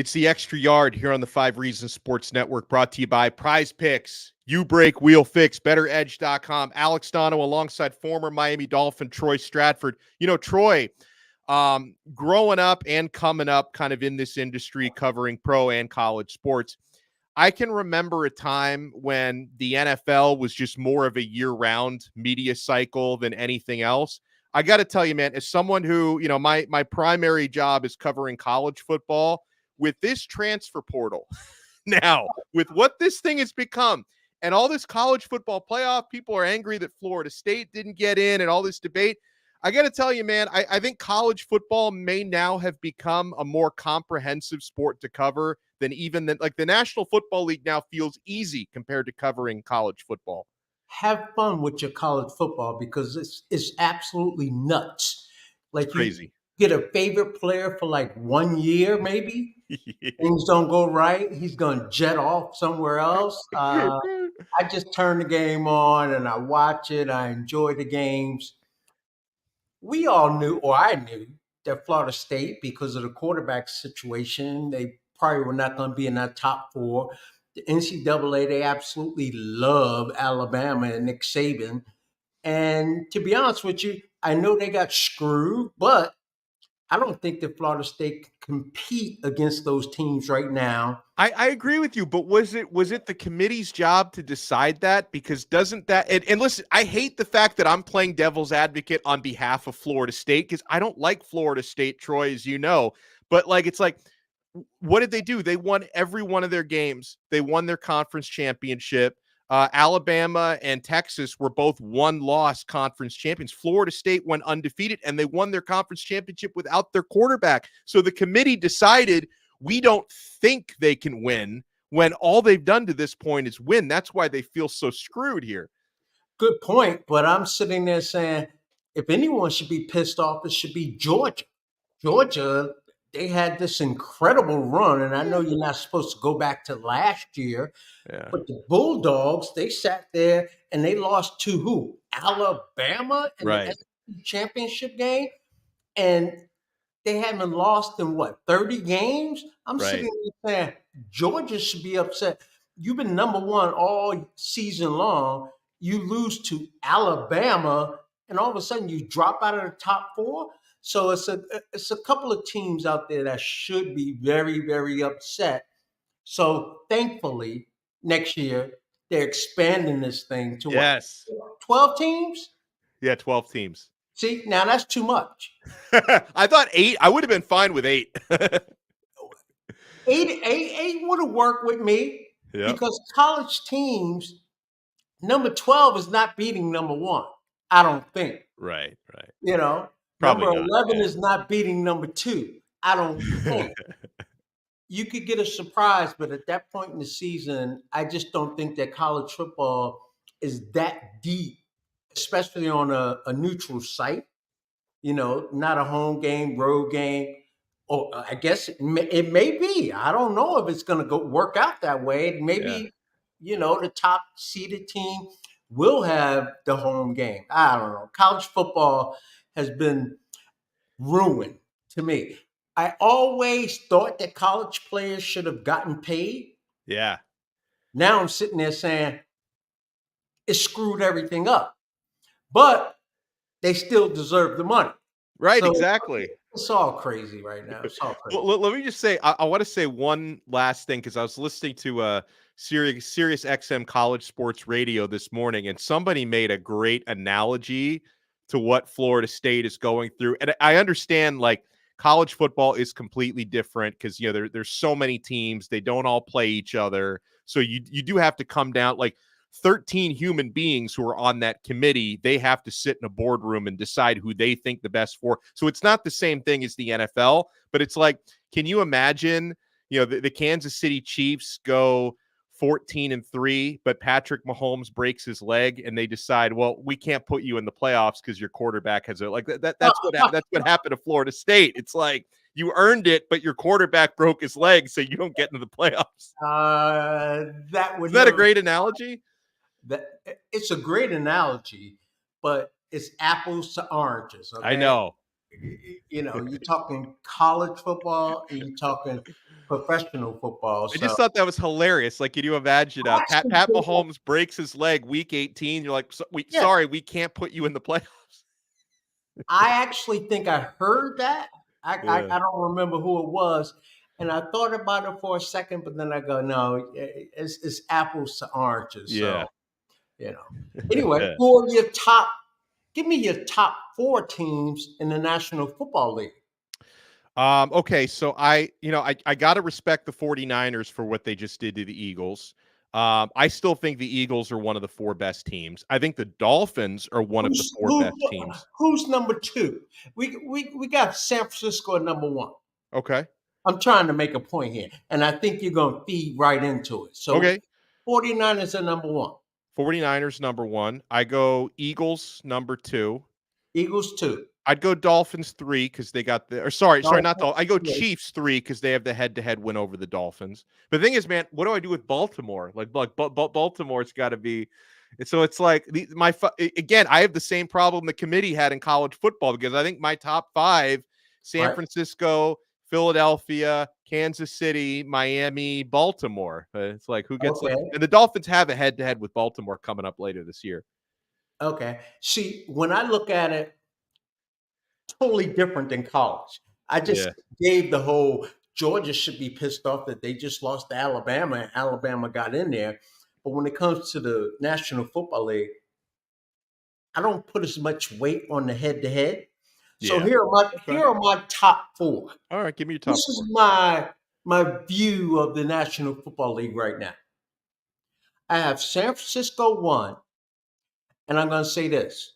It's the Extra Yard here on the 5 Reasons Sports Network, brought to you by Prize Picks, You Break, Wheel Fix, BetterEdge.com. Alex Donno alongside former Miami Dolphin Troy Stradford. You know, Troy, growing up and coming up kind of in this industry covering pro and college sports, I can remember a time when the NFL was just more of a year-round media cycle than anything else. I got to tell you, man, as someone who, you know, my primary job is covering college football, with this transfer portal now, with what this thing has become and all this college football playoff, people are angry that Florida State didn't get in and all this debate. I got to tell you, man, I think college football may now have become a more comprehensive sport to cover than even like the National Football League now feels easy compared to covering college football. Have fun with your college football because it's absolutely nuts. Like it's crazy. You get a favorite player for like 1 year, maybe. Things don't go right. He's going to jet off somewhere else. I just turn the game on and I watch it. I enjoy the games. We all knew, or I knew, that Florida State, because of the quarterback situation, they probably were not going to be in that top 4. The NCAA, they absolutely love Alabama and Nick Saban. And to be honest with you, I know they got screwed, but I don't think that Florida State can compete against those teams right now. I agree with you, but was it the committee's job to decide that? Because doesn't that and listen, I hate the fact that I'm playing devil's advocate on behalf of Florida State because I don't like Florida State, Troy, as you know. But like it's like, what did they do? They won every one of their games. They won their conference championship. Alabama and Texas were both one-loss conference champions. Florida State went undefeated, and they won their conference championship without their quarterback. So the committee decided we don't think they can win when all they've done to this point is win. That's why they feel so screwed here. Good point, but I'm sitting there saying if anyone should be pissed off, it should be Georgia. Georgia, they had this incredible run, and I know you're not supposed to go back to last year, but the Bulldogs, they sat there and they lost to who? Alabama in the SEC championship game, and they haven't lost in, 30 games? I'm sitting there saying Georgia should be upset. You've been number 1 all season long. You lose to Alabama, and all of a sudden you drop out of the top 4? So it's a couple of teams out there that should be very, very upset. So thankfully, next year, they're expanding this thing to 12 teams? Yeah, 12 teams. See, now that's too much. I thought 8. I would have been fine with 8. 8 would have worked with me because college teams, number 12 is not beating number 1, I don't think. Right. You know? Probably number 11 is not beating number 2. I don't think. You could get a surprise, but at that point in the season, I just don't think that college football is that deep, especially on a neutral site. You know, not a home game, road game. Or I guess it may be. I don't know if it's going to work out that way. Maybe, the top seeded team will have the home game. I don't know. College football has been ruined to me. I always thought that college players should have gotten paid. Yeah. Now I'm sitting there saying it screwed everything up. But they still deserve the money. Right, so exactly. It's all crazy right now. It's all crazy. Well, let me just say, I want to say one last thing because I was listening to Sirius XM College Sports Radio this morning, and somebody made a great analogy to what Florida State is going through. And I understand, like, college football is completely different because, there's so many teams. They don't all play each other. So you do have to come down, like, 13 human beings who are on that committee, they have to sit in a boardroom and decide who they think the best for. So it's not the same thing as the NFL, but it's like, can you imagine, the Kansas City Chiefs go 14-3, but Patrick Mahomes breaks his leg and they decide, well, we can't put you in the playoffs because your quarterback has that's what happened to Florida State. It's like, you earned it, but your quarterback broke his leg, so you don't get into the playoffs. Isn't that a great analogy? It's a great analogy, but it's apples to oranges. Okay? I know. You're talking college football and you're talking professional football. I So just thought that was hilarious. Like, can you imagine, I Pat actually Pat think, Mahomes breaks his leg week 18. You're like, yeah, sorry, we can't put you in the playoffs. I actually think I heard that. Yeah, I don't remember who it was. And I thought about it for a second, but then I go, no, it's apples to oranges. yeah. So, you know. Anyway, for your top, give me your top four teams in the National Football League. Okay, so I got to respect the 49ers for what they just did to the Eagles. I still think the Eagles are one of the four best teams. I think the Dolphins are one of the Who's four best teams. who's number two? We got San Francisco at number one. Okay. I'm trying to make a point here, and I think you're going to feed right into it. So Okay. 49ers are number one. 49ers number 1. I go Eagles number 2. Eagles two. I'd go Dolphins 3 because they got the or sorry, not Dolphins. I go Yeah, Chiefs 3 because they have the head-to-head win over the Dolphins. But the thing is, man, what do I do with Baltimore? Like Baltimore's got to be. And so it's like again, I have the same problem the committee had in college football because I think my top 5: San right. Francisco, Philadelphia, Kansas City, Miami, Baltimore. It's like who gets Okay. and the Dolphins have a head-to-head with Baltimore coming up later this year. Okay. See, when I look at it, totally different than college. I just Yeah. gave the whole Georgia should be pissed off that they just lost to Alabama and Alabama got in there. But when it comes to the National Football League, I don't put as much weight on the head to head. So Yeah. Okay. here are my top four. All right, give me your This top 4. is my view of the National Football League right now. I have San Francisco one, and I'm going to say this.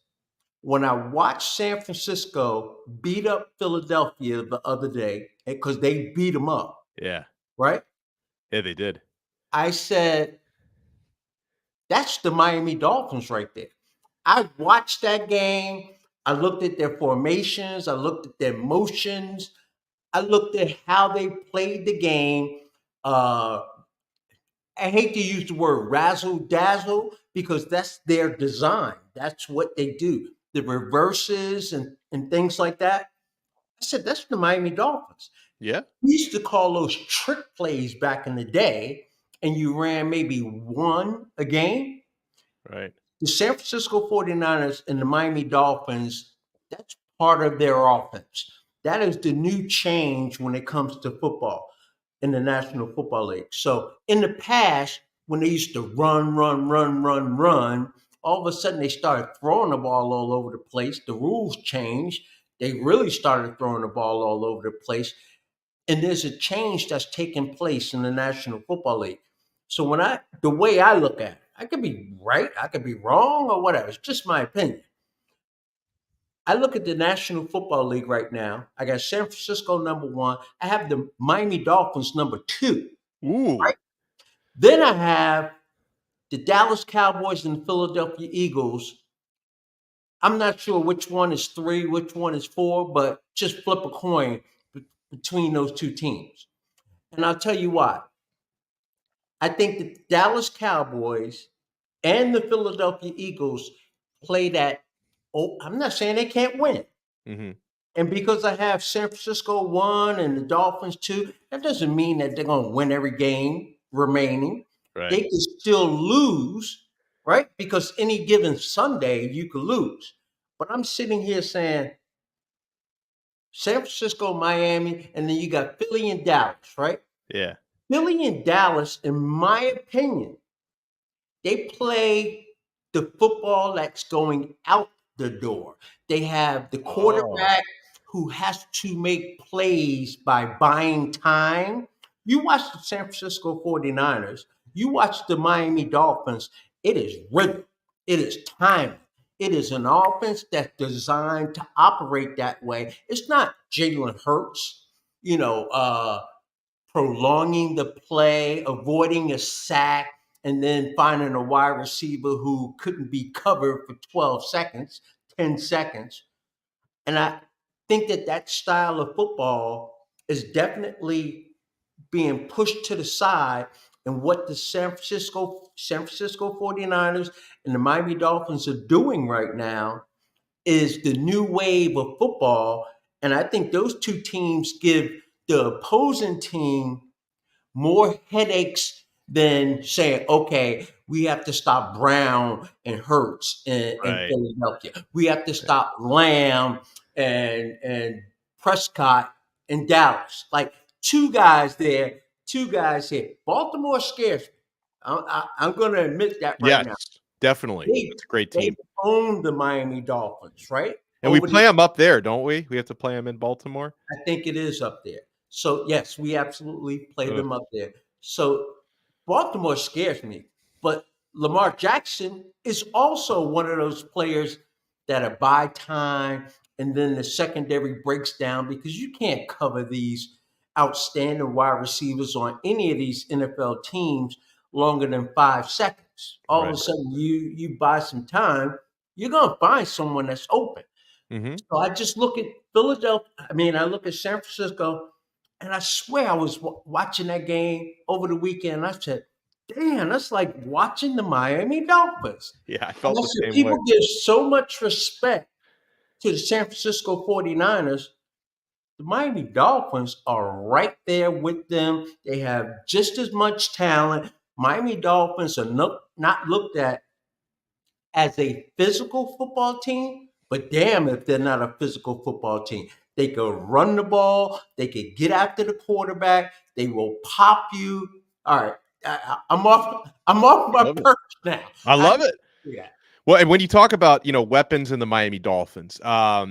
When I watched San Francisco beat up Philadelphia the other day, because they beat them up, Yeah. right? Yeah, they did. I said, that's the Miami Dolphins right there. I watched that game. I looked at their formations. I looked at their motions. I looked at how they played the game. Uh, I hate to use the word razzle dazzle because that's their design. That's what they do. The reverses and things like that. I said, that's the Miami Dolphins. Yeah. We used to call those trick plays back in the day, and you ran maybe one a game. Right. The San Francisco 49ers and the Miami Dolphins, that's part of their offense. That is the new change when it comes to football in the National Football League. So in the past, when they used to run, all of a sudden they started throwing the ball all over the place. The rules changed. They really started throwing the ball all over the place. And there's a change that's taking place in the National Football League. So the way I look at it, I could be right, I could be wrong, or whatever. It's just my opinion. I look at the National Football League right now. I got San Francisco number one. I have the Miami Dolphins number two. Ooh. Right. Then I have the Dallas Cowboys and the Philadelphia Eagles. I'm not sure which one is three, which one is four, but just flip a coin between those two teams. And I'll tell you why. I think the Dallas Cowboys and the Philadelphia Eagles play that. Oh, I'm not saying they can't win. Mhm. And because I have San Francisco one and the Dolphins two, that doesn't mean that they're going to win every game remaining. They Right. can still lose, right? Because any given Sunday, you could lose. But I'm sitting here saying San Francisco, Miami, and then you got Philly and Dallas, right? Yeah. Philly and Dallas, in my opinion, they play the football that's going out the door. They have the Oh. quarterback who has to make plays by buying time. You watch the San Francisco 49ers, you watch the Miami Dolphins, it is rhythm, it is time. It is an offense that's designed to operate that way. It's not Jalen Hurts, you know, prolonging the play, avoiding a sack, and then finding a wide receiver who couldn't be covered for 12 seconds, 10 seconds. And I think that style of football is definitely being pushed to the side. And what the San Francisco 49ers and the Miami Dolphins are doing right now is the new wave of football. And I think those two teams give the opposing team more headaches than saying, okay, we have to stop Brown and Hurts in Right. Philadelphia. We have to stop Lamb and Prescott in Dallas. Like two guys there, two guys here. Baltimore scares me. I'm going to admit that right Yes, now. definitely. They It's a great they team. own the Miami Dolphins, right? And we Over the play them up there, don't we? We have to play them in Baltimore? I think it is up there. So yes, we absolutely play Ugh, them up there. So Baltimore scares me, but Lamar Jackson is also one of those players that are buy time, and then the secondary breaks down because you can't cover these outstanding wide receivers on any of these NFL teams longer than 5 seconds. All of right. a sudden, you buy some time, you're gonna find someone that's open. Mhm. So I just look at Philadelphia. I mean, I look at San Francisco, and I swear I was watching that game over the weekend. And I said, "Damn, that's like watching the Miami Dolphins." Yeah, I And felt I the said, same way. people give so much respect to the San Francisco 49ers. The Miami Dolphins are right there with them. They have just as much talent. Miami Dolphins are not looked at as a physical football team, but damn if they're not a physical football team. They could run the ball, they could get after the quarterback, they will pop you. All right. I'm off I my love it. perch now. I I love it. yeah. Well, and when you talk about, weapons in the Miami Dolphins, I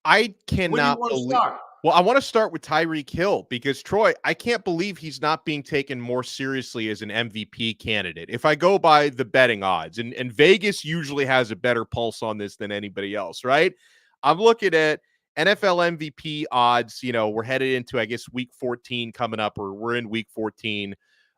Where do you cannot want to believe. start? Well, I wanna start with Tyreek Hill because, Troy, I can't believe he's not being taken more seriously as an MVP candidate. If I go by the betting odds, and Vegas usually has a better pulse on this than anybody else, right? I'm looking at NFL MVP odds, we're headed into, I guess, week 14 coming up, or we're in week 14.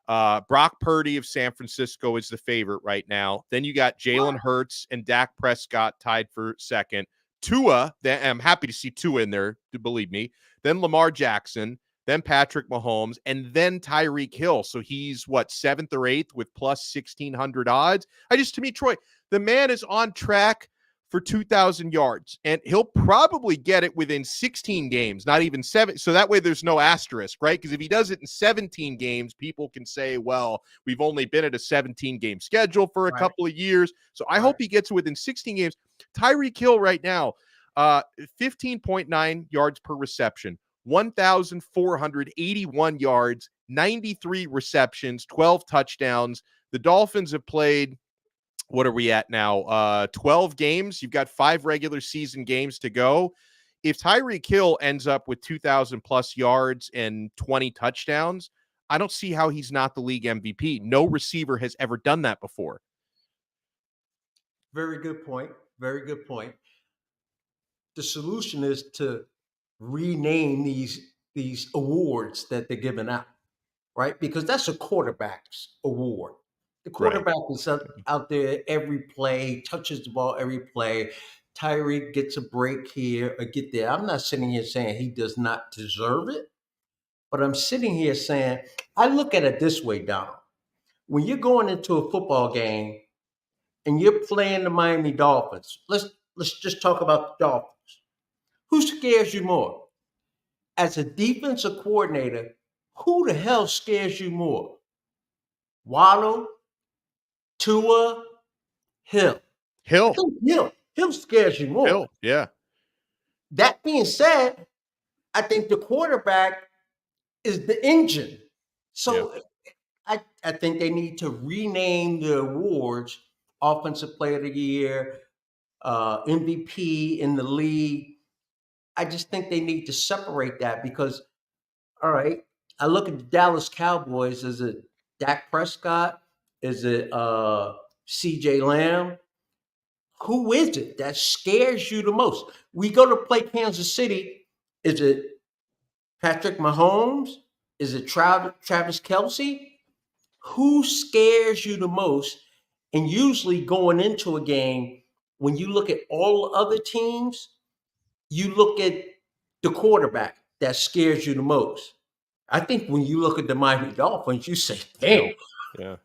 Brock Purdy of San Francisco is the favorite right now. Then you got Jalen Hurts and Dak Prescott tied for second. Tua, I'm happy to see Tua in there, to believe me. Then Lamar Jackson, then Patrick Mahomes, and then Tyreek Hill. So he's what, seventh or eighth with plus 1,600 odds. To me, Troy, the man is on track for 2,000 yards, and he'll probably get it within 16 games, not even 7. So that way there's no asterisk, right? Because if he does it in 17 games, people can say, well, we've only been at a 17-game schedule for a Right, couple of years. So I right. hope he gets it within 16 games. Tyreek Hill right now, 15.9 yards per reception, 1,481 yards, 93 receptions, 12 touchdowns. The Dolphins have played, what are we at now? 12 games. You've got 5 regular season games to go. If Tyreek Hill ends up with 2,000 plus yards and 20 touchdowns, I don't see how he's not the league MVP. No receiver has ever done that before. Very good point. Very good point. The solution is to rename these awards that they're giving out, right? Because that's a quarterback's award. The Right. quarterback is out there every play, touches the ball every play. Tyreek gets a break here or get there. I'm not sitting here saying he does not deserve it, but I'm sitting here saying, I look at it this way, Donald. When you're going into a football game and you're playing the Miami Dolphins, let's just talk about the Dolphins. Who scares you more? As a defensive coordinator, who the hell scares you more? Waddle, Tua, Hill. I Hill. think Hill scares you more. Hill. Yeah. That being said, I think the quarterback is the engine. Yeah. So I think they need to rename the awards: Offensive Player of the Year, MVP in the league. I just think they need to separate that because, all right, I look at the Dallas Cowboys. Is it Dak Prescott? Is it CJ Lamb? Who is it that scares you the most? We go to play Kansas City. Is it Patrick Mahomes? Is it Travis Kelsey? Who scares you the most? And usually going into a game, when you look at all other teams, you look at the quarterback that scares you the most. I think when you look at the Miami Dolphins, you say, damn, Hill. Yeah.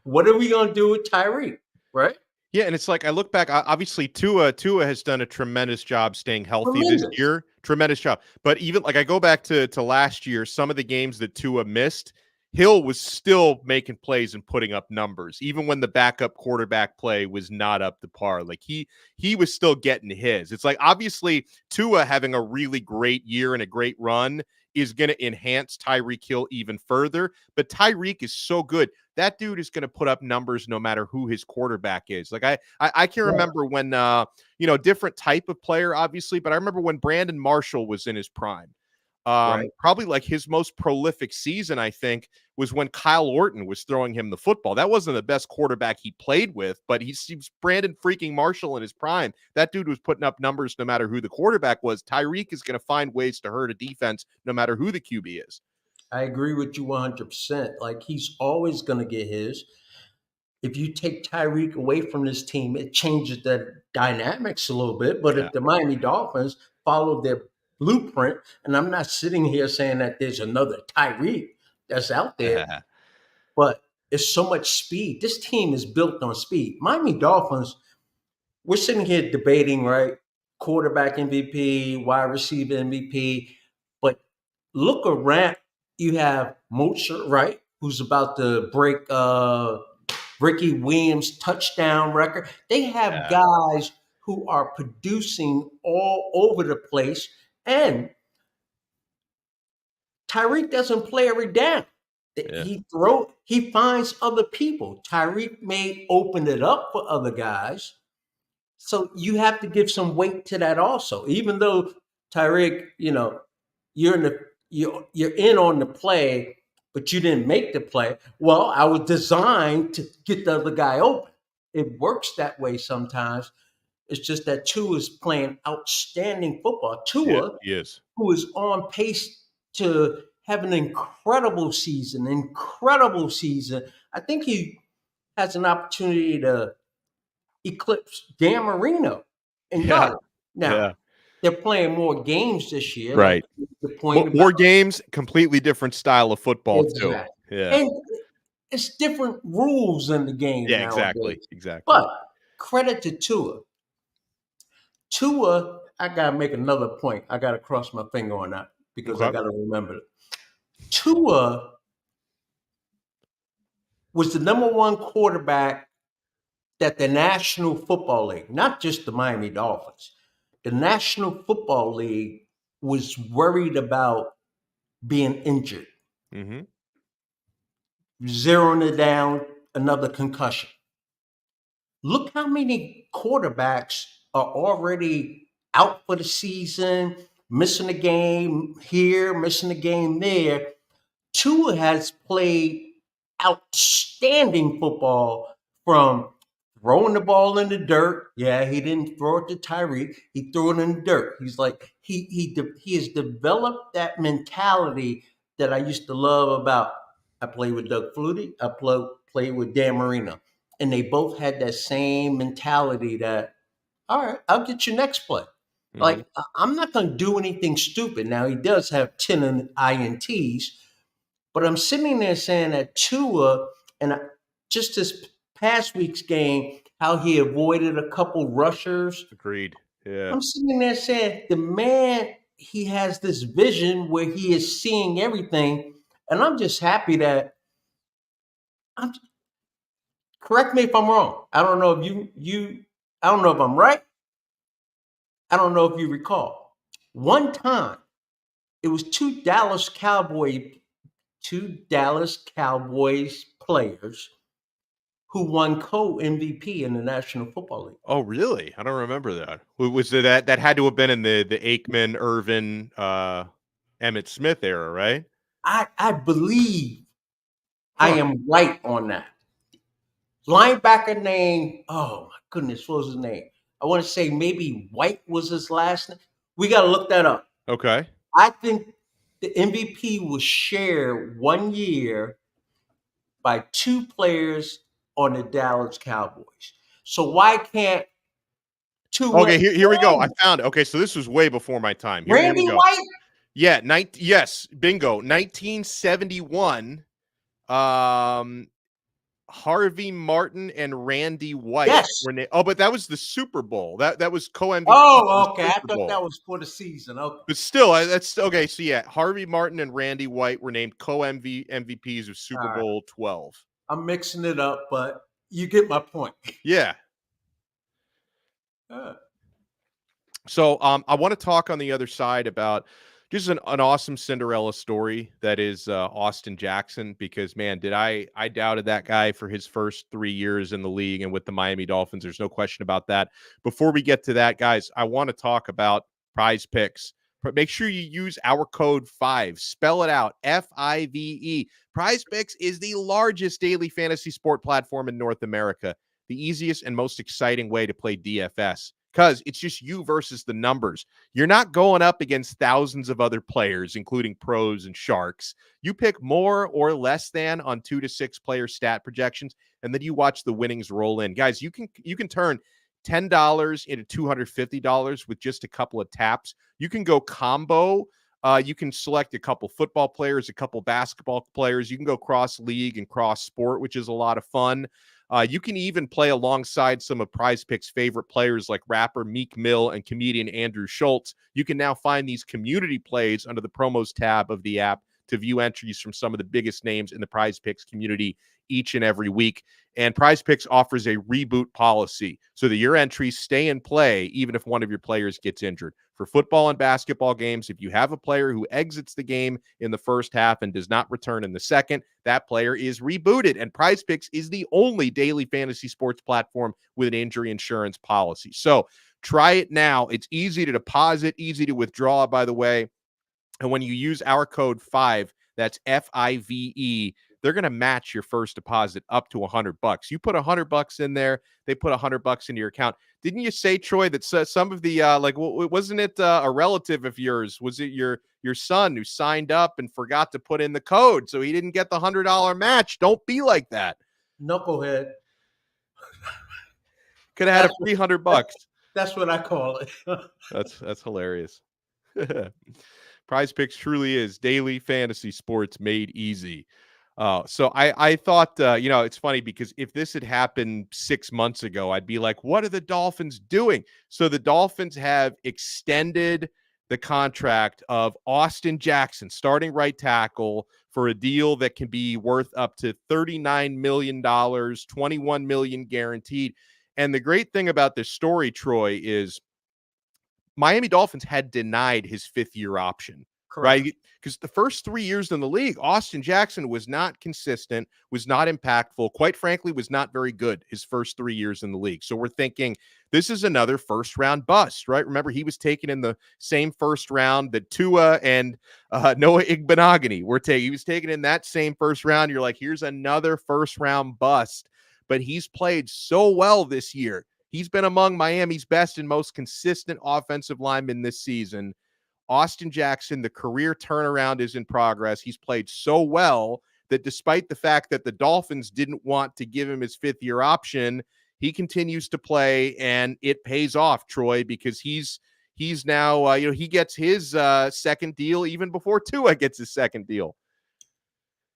what are we going to do with Tyreek? Right? Yeah, and it's like I look back. Obviously, Tua has done a tremendous job staying healthy this Tremendous. year. Tremendous job. But even like I go back to last year, some of the games that Tua missed, Hill was still making plays and putting up numbers, even when the backup quarterback play was not up to par. Like he was still getting his. It's like obviously Tua having a really great year and a great run is going to enhance Tyreek Hill even further. But Tyreek is so good. That dude is going to put up numbers no matter who his quarterback is. Like I can remember when different type of player, obviously, but I remember when Brandon Marshall was in his prime. Right. Probably like his most prolific season, I think, was when Kyle Orton was throwing him the football. That wasn't the best quarterback he played with, but he's Brandon freaking Marshall in his prime. That dude was putting up numbers no matter who the quarterback was. Tyreek is going to find ways to hurt a defense no matter who the QB is. I agree with you 100%. Like, he's always going to get his. If you take Tyreek away from this team, it changes the dynamics a little bit. But Yeah. if the Miami Dolphins follow their blueprint, and I'm not sitting here saying that there's another Tyreek that's out there, but it's so much speed. This team is built on speed. Miami Dolphins, we're sitting here debating, right? Quarterback MVP, wide receiver MVP. But look around, you have Mozart, right? Who's about to break Ricky Williams' touchdown record. They have guys who are producing all over the place. And Tyreek doesn't play every down. Yeah. He finds other people. Tyreek may open it up for other guys. So you have to give some weight to that also. Even though Tyreek, you're in on the play, but you didn't make the play. Well, I was designed to get the other guy open. It works that way sometimes. It's just that Tua is playing outstanding football. Tua, he is. who is on pace to have an incredible season. I think he has an opportunity to eclipse Dan Marino and yardage. Now, they're playing more games this year. Right. Like the point more games, completely different style of football too. Yeah. And it's different rules in the game Yeah, nowadays. exactly. But credit to Tua. Tua, I gotta make another point. I gotta cross my finger on that because I gotta remember it. Tua was the number one quarterback that the National Football League, not just the Miami Dolphins, the National Football League was worried about being injured. Mm-hmm. Zeroing it down, another concussion. Look how many quarterbacks are already out for the season, missing a game here, missing a game there. Tua has played outstanding football from throwing the ball in the dirt. Yeah, he didn't throw it to Tyreek. He threw it in the dirt. He's like he has developed that mentality that I used to love about. I played with Doug Flutie. I played with Dan Marino, and they both had that same mentality that, all right, I'll get you next play. Mm-hmm. Like, I'm not going to do anything stupid. Now, he does have 10 INTs, but I'm sitting there saying that Tua, and just this past week's game, how he avoided a couple rushers. Agreed. Yeah. I'm sitting there saying, the man, he has this vision where he is seeing everything. And I'm just happy that correct me if I'm wrong. I don't know if I don't know if I'm right. I don't know if you recall. One time, it was two Dallas Cowboys players who won co-MVP in the National Football League. Oh, really? I don't remember that. Was it that had to have been in the Aikman, Irvin, Emmitt Smith era, right? I believe I am right on that. Linebacker name, oh my goodness, what was his name? I want to say maybe White was his last name. We got to look that up. Okay. I think the MVP was shared 1 year by two players on the Dallas Cowboys. So why can't two? Okay, here we go. I found it. Okay, so this was way before my time. Here Randy we go. White? Yeah, yes, bingo. 1971. Harvey Martin and Randy White Yes. were but that was the Super Bowl. That was co-MVPs for the Oh, okay. I Super thought Bowl. that was for the season. Okay. But still, that's okay. So yeah, Harvey Martin and Randy White were named co-MVPs of Super All right. Bowl 12. I'm mixing it up, but you get my point. Yeah. Uh, So I want to talk on the other side about just an awesome Cinderella story that is Austin Jackson, because man, did I doubted that guy for his first 3 years in the league and with the Miami Dolphins. There's no question about that. Before we get to that, guys, I want to talk about Prize Picks. But make sure you use our code 5. Spell it out, FIVE. Prize Picks is the largest daily fantasy sport platform in North America, the easiest and most exciting way to play DFS, because it's just you versus the numbers. You're not going up against thousands of other players, including pros and sharks. You pick more or less than on 2 to 6 player stat projections, and then you watch the winnings roll in. Guys, you can turn $10 into $250 with just a couple of taps. You can go combo. You can select a couple football players, a couple basketball players. You can go cross league and cross sport, which is a lot of fun. You can even play alongside some of Prize Picks' favorite players like rapper Meek Mill and comedian Andrew Schultz. You can now find these community plays under the promos tab of the app to view entries from some of the biggest names in the Prize Picks community each and every week. And Prize Picks offers a reboot policy so that your entries stay in play even if one of your players gets injured. For football and basketball games, if you have a player who exits the game in the first half and does not return in the second, that player is rebooted. And Prize Picks is the only daily fantasy sports platform with an injury insurance policy. So try it now. It's easy to deposit, easy to withdraw, by the way. And when you use our code 5, that's FIVE, they're going to match your first deposit up to $100. You put $100 in there, they put $100 into your account. Didn't you say, Troy, that some of the wasn't it a relative of yours? Was it your son who signed up and forgot to put in the code, so he didn't get the $100 match? Don't be like that. Knucklehead. Could have had a free $100. That's what I call it. That's hilarious. Prize Picks truly is daily fantasy sports made easy. So I thought, it's funny because if this had happened 6 months ago, I'd be like, what are the Dolphins doing? So the Dolphins have extended the contract of Austin Jackson, starting right tackle, for a deal that can be worth up to $39 million, $21 million guaranteed. And the great thing about this story, Troy, is Miami Dolphins had denied his 5th-year option, Correct. right? Because the first 3 years in the league, Austin Jackson was not consistent, was not impactful, quite frankly, was not very good his first 3 years in the league. So we're thinking this is another first-round bust, right? Remember, he was taken in the same first round that Tua and Noah Igbenogany were taken. He was taken in that same first round. You're like, here's another first-round bust. But he's played so well this year. He's been among Miami's best and most consistent offensive linemen this season. Austin Jackson, the career turnaround is in progress. He's played so well that despite the fact that the Dolphins didn't want to give him his 5th-year option, he continues to play, and it pays off, Troy, because he's now, he gets his second deal even before Tua gets his second deal.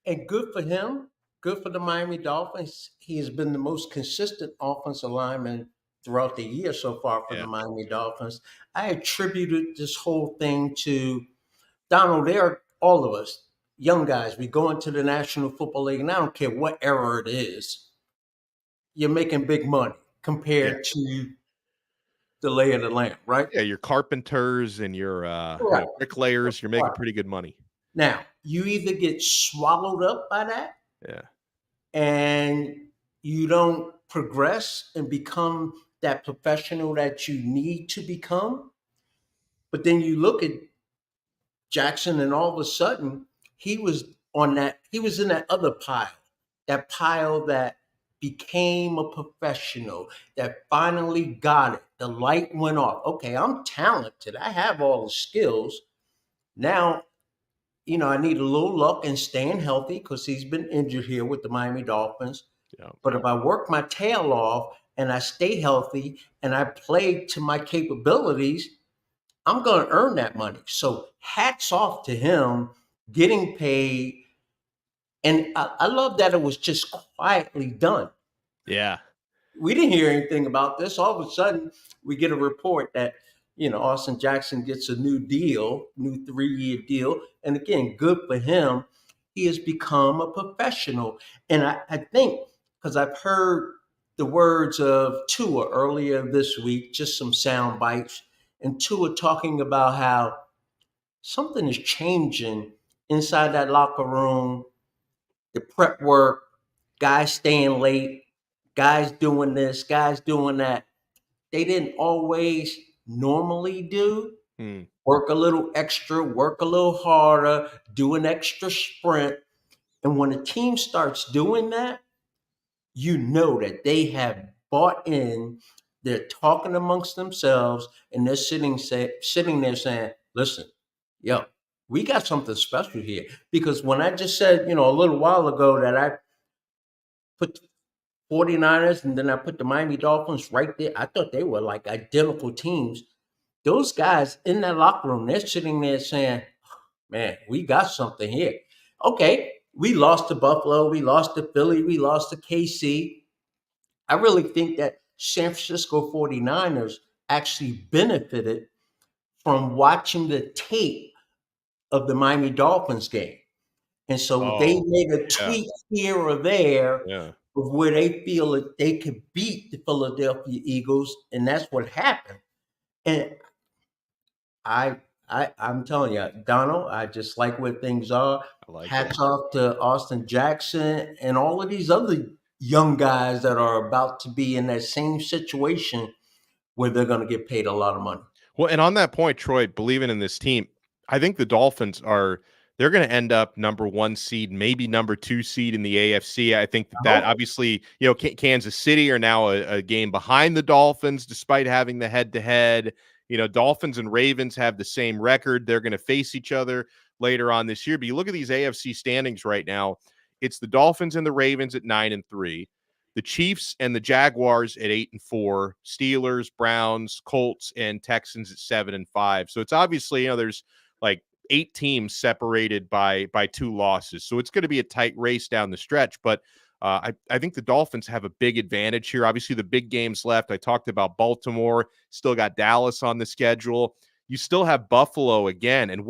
And good for him. Good for the Miami Dolphins. He has been the most consistent offensive lineman throughout the year so far for the Miami Dolphins. I attributed this whole thing to Donald. There, all of us, young guys, we go into the National Football League, and I don't care what era it is, you're making big money compared to the lay of the land, right? Yeah, your carpenters and your Right. bricklayers, you're making Right. pretty good money. Now, you either get swallowed up by that, Yeah. and you don't progress and become that professional that you need to become. But then you look at Jackson, and all of a sudden he was in that other pile, that pile that became a professional, that finally got it. The light went off. Okay, I'm talented. I have all the skills. Now, I need a little luck and staying healthy because he's been injured here with the Miami Dolphins. Yeah. But if I work my tail off and I stay healthy and I play to my capabilities, I'm going to earn that money. So hats off to him getting paid And I love that it was just quietly done. Yeah. We didn't hear anything about this. All of a sudden, we get a report that, Austin Jackson gets a new deal, new 3-year deal. And again, good for him. He has become a professional. And I think, because I've heard the words of Tua earlier this week, just some sound bites, and Tua talking about how something is changing inside that locker room, the prep work, guys staying late, guys doing this, guys doing that. They didn't always normally do. Hmm. Work a little extra, work a little harder, do an extra sprint. And when a team starts doing that, you know that they have bought in. They're talking amongst themselves, and they're sitting there saying, "Listen, yo, we got something special here." Because when I just said, a little while ago that I put 49ers and then I put the Miami Dolphins right there, I thought they were like identical teams. Those guys in that locker room, they're sitting there saying, "Man, we got something here." Okay, we lost to Buffalo, we lost to Philly, we lost to KC. I really think that San Francisco 49ers actually benefited from watching the tape of the Miami Dolphins game. And so they Oh, made a yeah. tweak here or there Yeah. of where they feel that they could beat the Philadelphia Eagles, and that's what happened. And I'm telling you, Donald, I just like where things are. I like it. Hats off to Austin Jackson and all of these other young guys that are about to be in that same situation where they're going to get paid a lot of money. Well, and on that point, Troy, believing in this team, I think the Dolphins they're going to end up number 1 seed, maybe number 2 seed in the AFC. I think I that hope. obviously, Kansas City are now a game behind the Dolphins, despite having the head to head. Dolphins and Ravens have the same record. They're going to face each other later on this year. But you look at these AFC standings right now, it's the Dolphins and the Ravens at 9-3, the Chiefs and the Jaguars at 8-4, Steelers, Browns, Colts, and Texans at 7-5. So it's obviously, there's like 8 teams separated by 2 losses. So it's going to be a tight race down the stretch. But I think the Dolphins have a big advantage here. Obviously, the big games left. I talked about Baltimore, still got Dallas on the schedule. You still have Buffalo again. And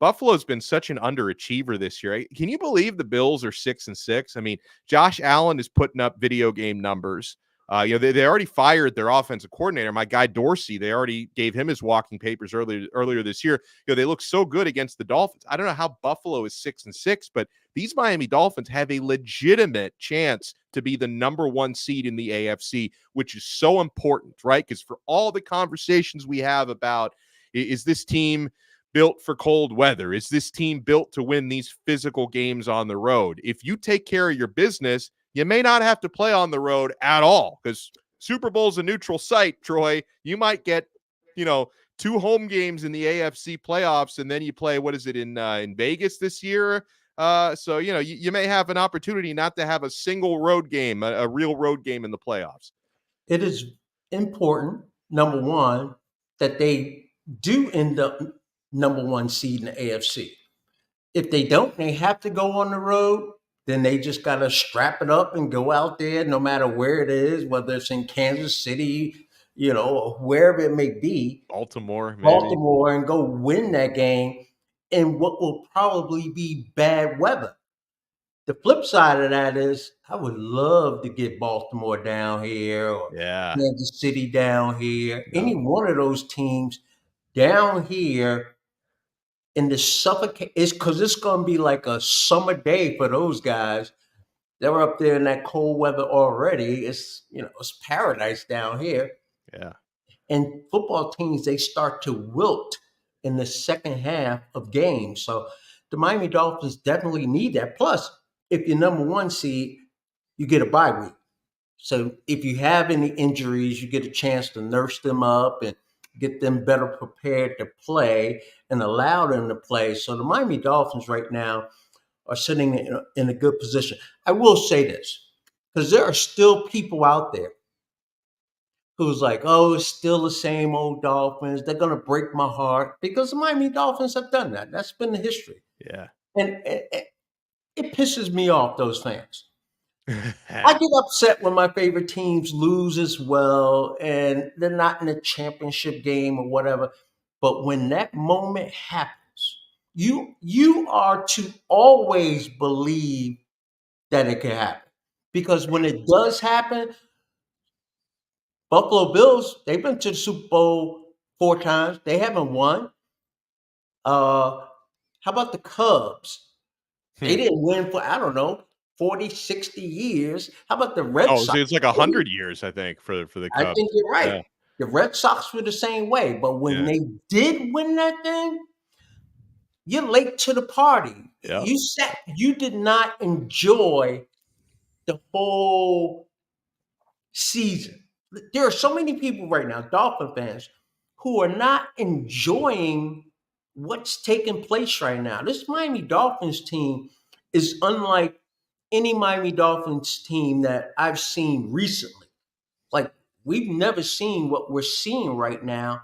Buffalo's been such an underachiever this year. Can you believe the Bills are 6-6? I mean, Josh Allen is putting up video game numbers. They already fired their offensive coordinator, my guy Dorsey. They already gave him his walking papers earlier this year. They look so good against the Dolphins. I don't know how Buffalo is 6-6, but these Miami Dolphins have a legitimate chance to be the number 1 seed in the AFC, which is so important, right? Because for all the conversations we have about, is this team built for cold weather? Is this team built to win these physical games on the road? If you take care of your business, you may not have to play on the road at all, because Super Bowl's a neutral site, Troy. You might get, 2 home games in the AFC playoffs, and then you play, what is it, in Vegas this year? So, you may have an opportunity not to have a single road game, a real road game in the playoffs. It is important, number one, that they do end up number 1 seed in the AFC. If they don't, they have to go on the road. Then they just got to strap it up and go out there, no matter where it is, whether it's in Kansas City, or wherever it may be, Baltimore, maybe. Baltimore, and go win that game in what will probably be bad weather. The flip side of that is I would love to get Baltimore down here or Yeah. Kansas City down here, Yep. any one of those teams down here in the suffocate. It's because it's going to be like a summer day for those guys. They're up there in that cold weather already. It's paradise down here. Yeah. And football teams, they start to wilt in the second half of games. So the Miami Dolphins definitely need that. Plus, if you're number 1 seed, you get a bye week. So if you have any injuries, you get a chance to nurse them up and get them better prepared to play and allow them to play. So the Miami Dolphins right now are sitting in a good position. I will say this, because there are still people out there who's like, "Oh, it's still the same old Dolphins. They're going to break my heart," because the Miami Dolphins have done that. That's been the history. Yeah. And It pisses me off, those fans. I get upset when my favorite teams lose as well and they're not in a championship game or whatever. But when that moment happens, you are to always believe that it can happen. Because when it does happen, Buffalo Bills, they've been to the Super Bowl 4 times. They haven't won. How about the Cubs? They Hmm. didn't win for, I don't know, 40, 60 years. How about the Red Oh, Sox? it's like 100 years, I think, for the I Cubs. think you're right. Yeah, The Red Sox were the same way, but when yeah, they did win that thing, you're late to the party. yeah. You did not enjoy the whole season. There are so many people right now, Dolphin fans, who are not enjoying what's taking place right now. This Miami Dolphins team is unlike any Miami Dolphins team that I've seen recently. Like, we've never seen what we're seeing right now,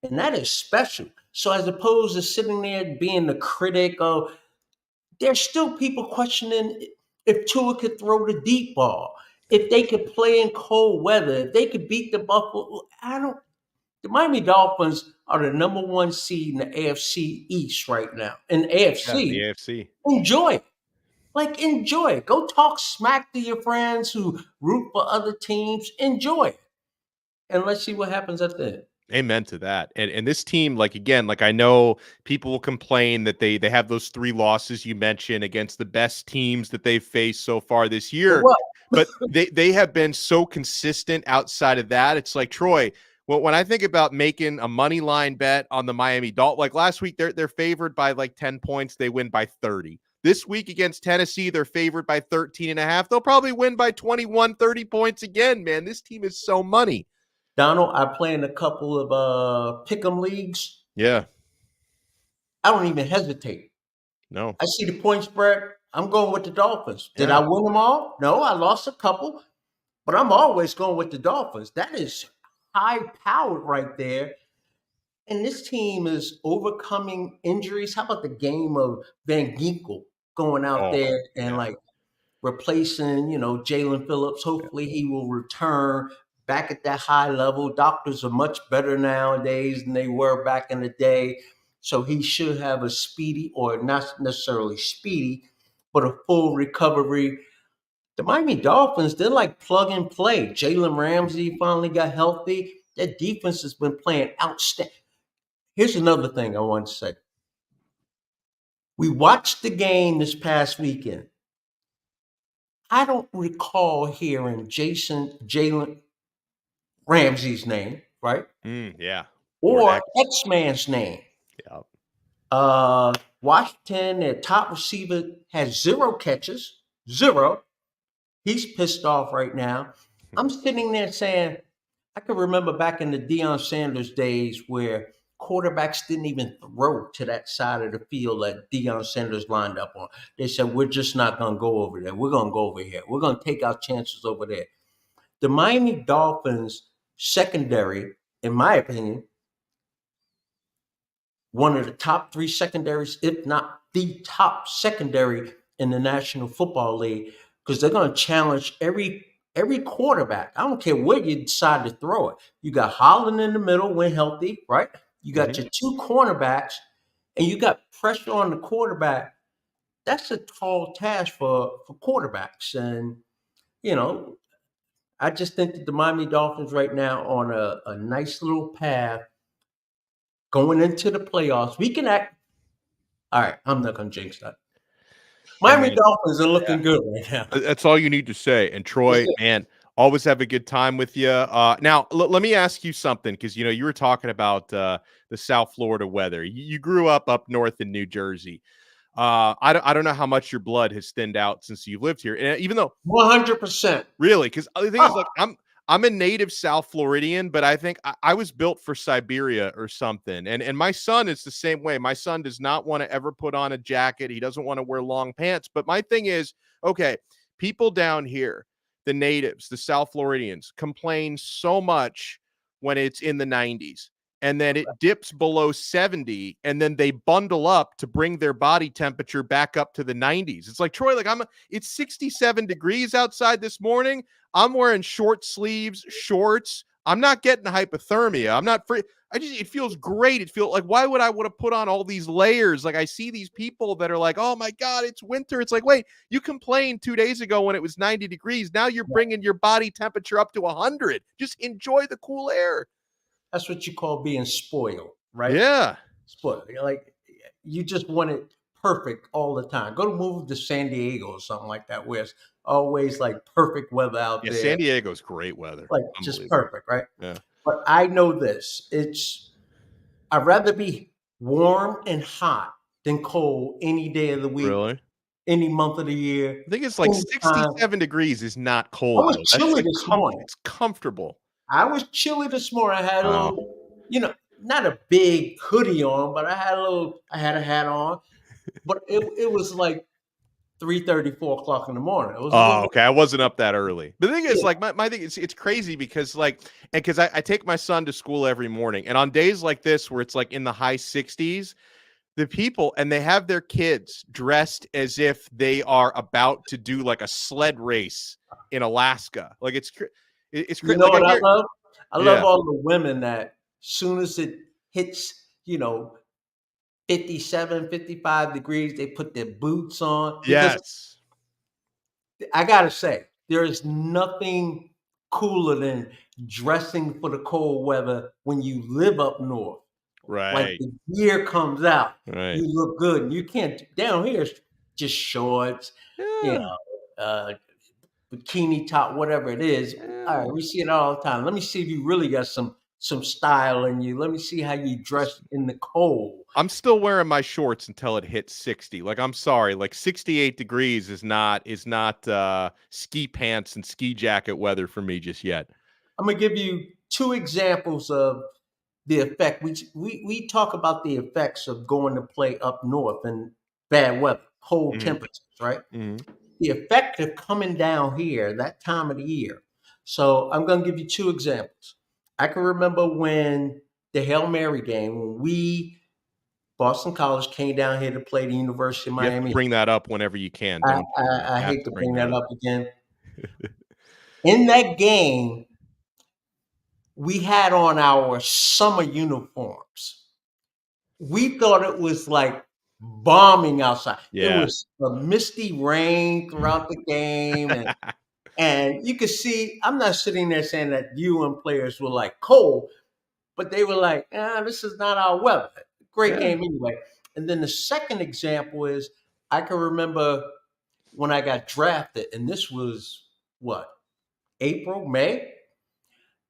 and that is special. So as opposed to sitting there being the critic of, there's still people questioning if Tua could throw the deep ball, if they could play in cold weather, if they could beat the Buffalo. I don't. The Miami Dolphins are the number one seed in the AFC East right now. In the Yeah, the AFC, AFC. enjoy it. Like, enjoy it. Go talk smack to your friends who root for other teams. Enjoy it. And let's see what happens at the end. Amen to that. And this team, like again, like I know people will complain that they have those 3 losses you mentioned against the best teams that they've faced so far this So year, what? but they have been so consistent outside of that. It's like Troy. When I think about making a money line bet on the Miami Dolphins, like last week, they're favored by like 10 points. They win by 30. This week against Tennessee, they're favored by 13 and a half. They'll probably win by 21, 30 points again, man. This team is so money. Donald, I play in a couple of pick'em leagues. Yeah. I don't even hesitate. No. I see the point spread. I'm going with the Dolphins. Did I Yeah. win them all? No, I lost a couple, but I'm always going with the Dolphins. That is high powered right there. And this team is overcoming injuries. How about the game of Van Ginkel going out Oh, there and yeah. like replacing, Jalen Phillips? Yeah. Hopefully he will return back at that high level. Doctors are much better nowadays than they were back in the day. So he should have a speedy, or not necessarily speedy, but a full recovery. The Miami Dolphins, they're like plug and play. Jalen Ramsey finally got healthy. That defense has been playing outstanding. Here's another thing I want to say. We watched the game this past weekend. I don't recall hearing Jalen Ramsey's name, right? Yeah. Or Or X. X-Man's name. Yeah. Washington, their top receiver, has 0 catches. Zero. He's pissed off right now. I'm sitting there saying, I can remember back in the Deion Sanders days where quarterbacks didn't even throw to that side of the field that Deion Sanders lined up on. They said, we're just not going to go over there. We're going to go over here. We're going to take our chances over there. The Miami Dolphins secondary, in my opinion, one of the top 3 secondaries, if not the top secondary in the National Football League, because they're going to challenge every quarterback. I don't care where you decide to throw it. You got Holland in the middle when healthy, right? You got Mhm. your 2 cornerbacks, and you got pressure on the quarterback. That's a tall task for quarterbacks, and you know I just think that the Miami Dolphins right now on a nice little path going into the playoffs. We can act. All right, I'm not going to jinx that. Hey, Miami man. Dolphins are Yeah. looking good right now. That's all you need to say. And That's Troy, it. man, always have a good time with you. Now, let me ask you something because you were talking about the South Florida weather. You grew up north in New Jersey. I don't know how much your blood has thinned out since you lived here, and even though 100%. really, because the thing is, like, Oh, I'm a native South Floridian, but I think I was built for Siberia or something. And my son is the same way. My son does not want to ever put on a jacket. He doesn't want to wear long pants. But my thing is, okay, people down here, the natives, the South Floridians, complain so much when it's in the 90s. and then it dips below 70, and then they bundle up to bring their body temperature back up to the 90s. It's like, Troy, like it's 67 degrees outside this morning. I'm wearing short sleeves, shorts. I'm not getting hypothermia. I'm not free. It feels great. It feels like, why would I want to put on all these layers? Like, I see these people that are like, oh my God, it's winter. It's like, wait, you complained 2 days ago when it was 90 degrees. Now you're bringing your body temperature up to 100. Just enjoy the cool air. That's what you call being spoiled, right? Yeah. Spoiled. You're like, you just want it perfect all the time. Go to move to San Diego or something like that, where it's always like perfect weather out Yeah, there. San Diego's great weather. Like just perfect, right? Yeah. But I know this. I'd rather be warm and hot than cold any day of the week, Really? any month of the year. I think it's like anytime. 67 degrees is not I cold, was though. That's chilly like this morning. it's comfortable. I was chilly this morning. I had a Wow. little, not a big hoodie on, but I had a hat on. But it was like 3:30, 4 o'clock in the morning. It was a Oh, little okay. I wasn't up that early. The thing is, yeah. like, my thing, it's crazy because, like, and because I take my son to school every morning, and on days like this where it's like in the high 60s, the people, and they have their kids dressed as if they are about to do like a sled race in Alaska. Like, it's You crazy. know Like, I what I hear, love? I love yeah, all the women that soon as it hits, 57, 55 degrees, they put their boots on because yes, I gotta say, there is nothing cooler than dressing for the cold weather when you live up north. Like right, the gear comes out, right, you look good. And you can't down here it's just shorts, you yeah, know, bikini top, whatever it is. All yeah. right, we see it all the time. Let me see if you really got some style in you. Let me see how you dress in the cold. I'm still wearing my shorts until it hits 60. Like, I'm sorry, like 68 degrees is not ski pants and ski jacket weather for me just yet. I'm gonna give you two examples of the effect. We talk about the effects of going to play up north and bad weather, cold Hmm. temperatures, right? Hmm. The effect of coming down here that time of the year. So I'm going to give you two examples. I can remember when the Hail Mary game, when Boston College came down here to play the University of You have to Miami. bring that up whenever you can, I, don't you? I, I You have hate to to bring bring that that up. up again. In that game, we had on our summer uniforms. We thought it was like bombing outside. It Yeah. was a misty rain throughout the game, and you could see. I'm not sitting there saying that UM players were like cold, but they were like, this is not our weather. Great Yeah. game anyway. And then the second example is I can remember when I got drafted, and this was what, April, May?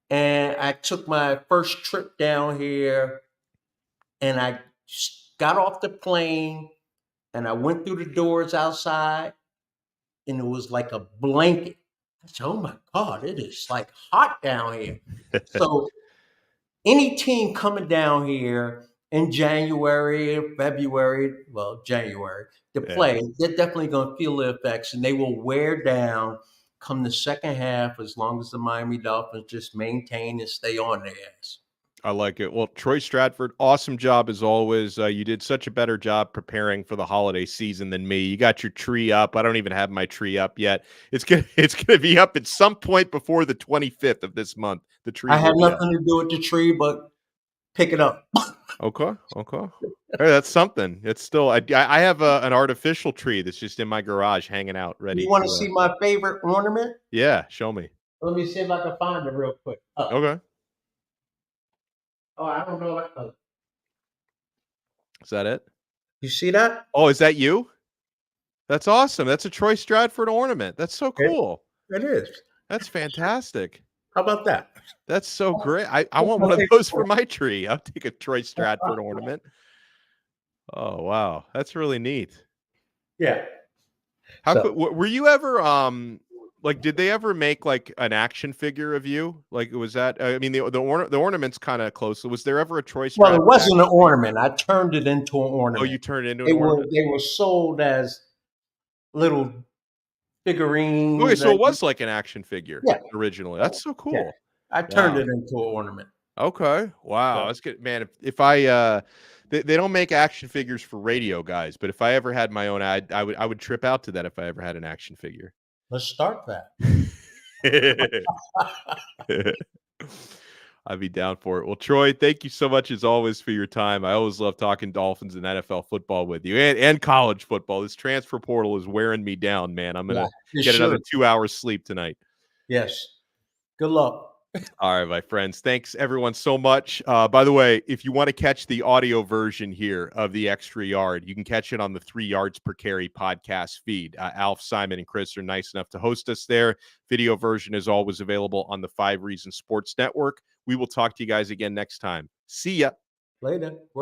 And I took my first trip down here and I got off the plane and I went through the doors outside and it was like a blanket. I said, oh my God, it is like hot down here. So any team coming down here in January, February, well, January to Yeah. play, they're definitely going to feel the effects and they will wear down come the second half as long as the Miami Dolphins just maintain and stay on their ass. I like it. Well, Troy Stradford, awesome job as always. You did such a better job preparing for the holiday season than me. You got your tree up. I don't even have my tree up yet. It's gonna be up at some point before the 25th of this month. The tree I had will be up. nothing to do with the tree, but pick it up. Okay. Okay. Hey, that's something. It's still I have an artificial tree that's just in my garage hanging out, ready You want to to. see my favorite ornament? Yeah, show me. Let me see if I can find it real quick. Okay. Oh, I don't know. Is that it? You see that? Oh, is that you? That's awesome. That's a Troy Stradford ornament. That's so It, cool. it is. That's fantastic. How about that? That's so great. I That's want my one of favorite those for ornament. my tree. I'll take a Troy Stradford ornament. Oh, wow. That's really neat. Yeah. How So, could were you ever like did they ever make like an action figure of you? Like was that I mean the ornament's kind of close. Was there ever a Troy well, it Stradford wasn't an action figure? ornament. I turned it into an Oh, you ornament. turned it into an ornament? They were sold as little Okay, figurines so that it was like an action figure yeah, originally. That's so yeah. cool. I turned Wow. it into an ornament. Okay. Wow. So That's good, man. If I they don't make action figures for radio guys, but if I ever had my own, I would trip out to that if I ever had an action figure. let's start that. I'd be down for it. Well, Troy, thank you so much as always for your time. I always love talking Dolphins and NFL football with you and college football. This transfer portal is wearing me down, man. I'm Yeah, gonna it get another should. 2 hours sleep tonight. Yes. Good luck. All right, my friends. Thanks everyone so much. By the way, if you want to catch the audio version here of the Extra Yard, you can catch it on the 3 Yards Per Carry podcast feed. Alf, Simon, and Chris are nice enough to host us there. Video version is always available on the 5 Reasons Sports Network. We will talk to you guys again next time. See ya. Later.